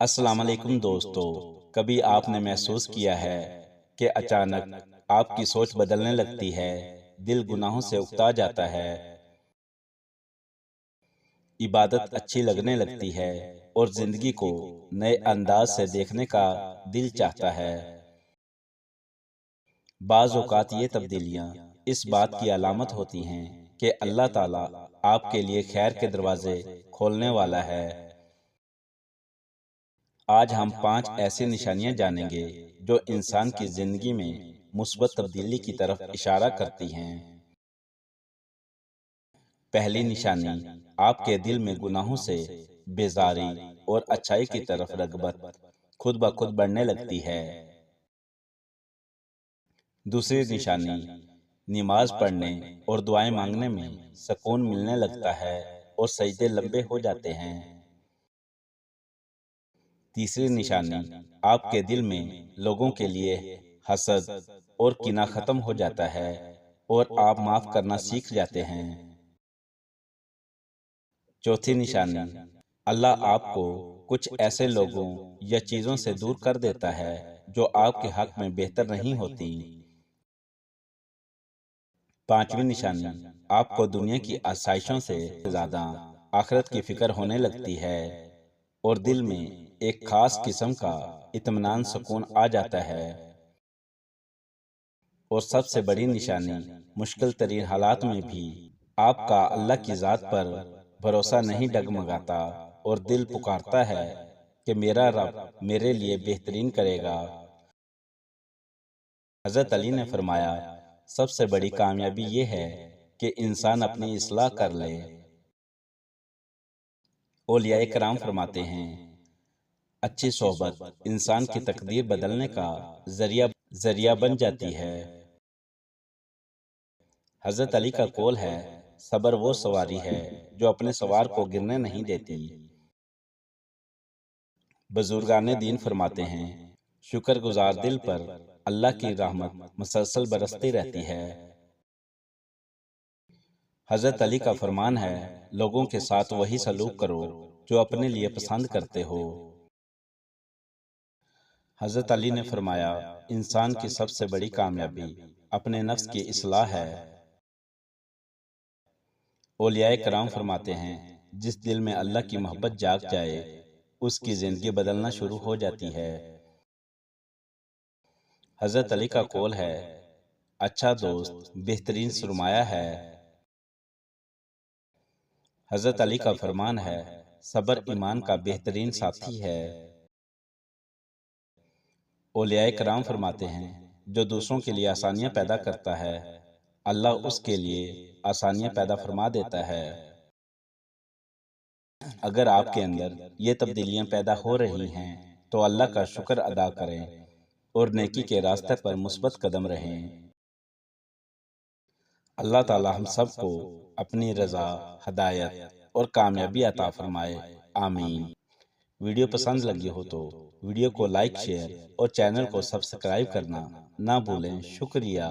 السلام علیکم دوستو، کبھی آپ نے محسوس کیا ہے کہ اچانک آپ کی سوچ بدلنے لگتی ہے، دل گناہوں سے اکتا جاتا ہے، عبادت اچھی لگنے لگتی ہے اور زندگی کو نئے انداز سے دیکھنے کا دل چاہتا ہے۔ بعض اوقات یہ تبدیلیاں اس بات کی علامت ہوتی ہیں کہ اللہ تعالیٰ آپ کے لیے خیر کے دروازے کھولنے والا ہے۔ آج ہم 5 ایسی نشانیاں جانیں گے جو انسان کی زندگی میں مثبت تبدیلی کی طرف اشارہ کرتی ہیں۔ پہلی نشانی، آپ کے دل میں گناہوں سے بیزاری اور اچھائی کی طرف رغبت خود بخود بڑھنے لگتی ہے۔ دوسری نشانی، نماز پڑھنے اور دعائیں مانگنے میں سکون ملنے لگتا ہے اور سجدے لمبے ہو جاتے ہیں۔ تیسری نشانی، آپ کے دل میں لوگوں کے لیے حسد اور کینہ ختم ہو جاتا ہے اور آپ معاف کرنا سیکھ جاتے ہیں۔ چوتھی نشانی، اللہ آپ کو کچھ ایسے لوگوں یا چیزوں سے دور کر دیتا ہے جو آپ کے حق میں بہتر نہیں ہوتی۔ پانچویں نشانی، آپ کو دنیا کی آسائشوں سے زیادہ آخرت کی فکر ہونے لگتی ہے اور دل میں ایک خاص قسم کا اطمینان سکون آ جاتا ہے۔ اور سب سے بڑی نشانی، مشکل ترین حالات میں بھی آپ کا اللہ کی ذات پر بھروسہ نہیں ڈگمگاتا اور دل پکارتا ہے کہ میرا رب میرے لیے بہترین کرے گا۔ حضرت علی نے فرمایا، سب سے بڑی کامیابی یہ ہے کہ انسان اپنی اصلاح کر لے۔ اولیاء کرام فرماتے ہیں، اچھی صحبت انسان کی تقدیر بدلنے کا ذریعہ بن جاتی ہے۔ حضرت علی کا قول ہے، صبر وہ سواری ہے جو اپنے سوار کو گرنے نہیں دیتی۔ بزرگان دین فرماتے ہیں، شکر گزار دل پر اللہ کی رحمت مسلسل برستی رہتی ہے۔ حضرت علی کا فرمان ہے، لوگوں کے ساتھ وہی سلوک کرو جو اپنے لیے پسند کرتے ہو۔ حضرت علی نے فرمایا، انسان کی سب سے بڑی کامیابی اپنے نفس کی اصلاح ہے۔ اولیاء کرام فرماتے ہیں، جس دل میں اللہ کی محبت جاگ جائے اس کی زندگی بدلنا شروع ہو جاتی ہے۔ حضرت علی کا قول ہے، اچھا دوست بہترین سرمایہ ہے۔ حضرت علی کا فرمان ہے، صبر ایمان کا بہترین ساتھی ہے۔ اولیاء کرام فرماتے ہیں، جو دوسروں کے لیے آسانیاں پیدا کرتا ہے اللہ اس کے لیے آسانیاں پیدا فرما دیتا ہے۔ اگر آپ کے اندر یہ تبدیلیاں پیدا ہو رہی ہیں تو اللہ کا شکر ادا کریں اور نیکی کے راستے پر مثبت قدم رہیں۔ اللہ تعالی ہم سب کو اپنی رضا، ہدایت اور کامیابی عطا فرمائے، آمین۔ ویڈیو پسند لگی ہو تو ویڈیو کو لائک، شیئر اور چینل کو سبسکرائب کرنا نہ بھولیں۔ شکریہ۔